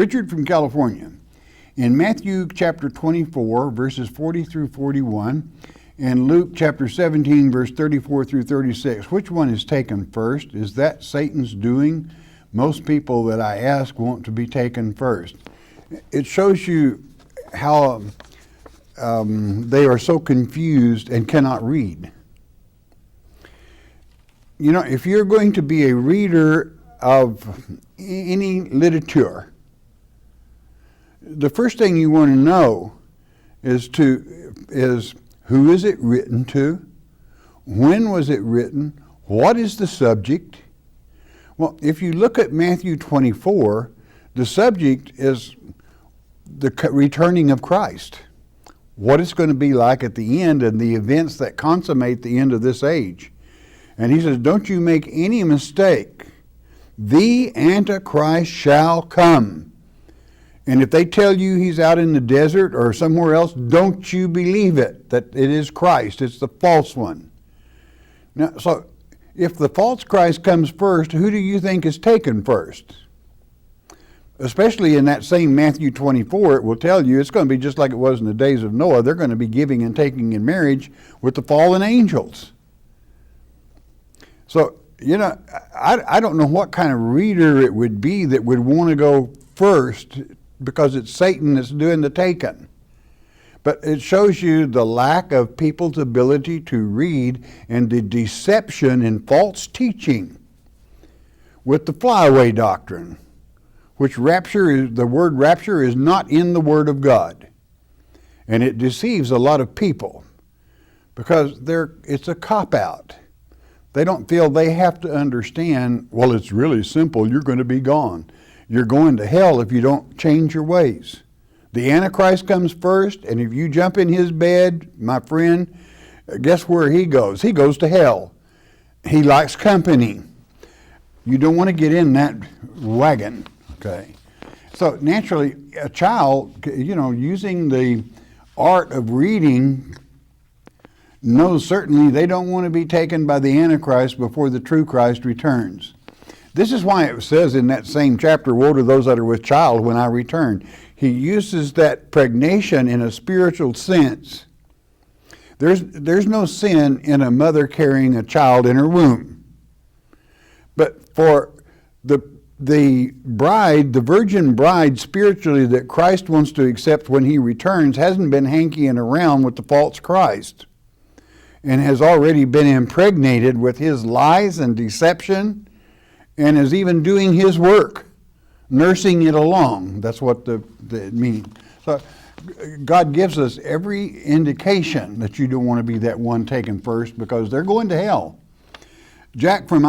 Richard from California. In Matthew chapter 24, verses 40 through 41, and Luke chapter 17, verse 34 through 36, which one is taken first? Is that Satan's doing? Most people that I ask want to be taken first. It shows you how they are so confused and cannot read. You know, if you're going to be a reader of any literature, the first thing you want to know is who is it written to? When was it written? What is the subject? Well, if you look at Matthew 24, the subject is the returning of Christ. What it's going to be like at the end and the events that consummate the end of this age. And he says, don't you make any mistake. The Antichrist shall come. And if they tell you he's out in the desert or somewhere else, don't you believe it, that it is Christ. It's the false one. Now, so if the false Christ comes first, who do you think is taken first? Especially in that same Matthew 24, it will tell you it's going to be just like it was in the days of Noah. They're going to be giving and taking in marriage with the fallen angels. So, you know, I don't know what kind of reader it would be that would want to go first because it's Satan that's doing the taking. But it shows you the lack of people's ability to read and the deception and false teaching with the flyaway doctrine, which the word rapture is not in the Word of God. And it deceives a lot of people because it's a cop-out. They don't feel they have to understand, well, it's really simple, you're going to be gone. You're going to hell if you don't change your ways. The Antichrist comes first, and if you jump in his bed, my friend, guess where he goes? He goes to hell. He likes company. You don't want to get in that wagon, okay? So naturally, a child, you know, using the art of reading, knows certainly they don't want to be taken by the Antichrist before the true Christ returns. This is why it says in that same chapter, woe to those that are with child when I return. He uses that pregnation in a spiritual sense. There's no sin in a mother carrying a child in her womb. But for the bride, the virgin bride spiritually that Christ wants to accept when he returns hasn't been hankying around with the false Christ and has already been impregnated with his lies and deception and is even doing his work, nursing it along. That's what it means. So God gives us every indication that you don't want to be that one taken first because they're going to hell. Jack from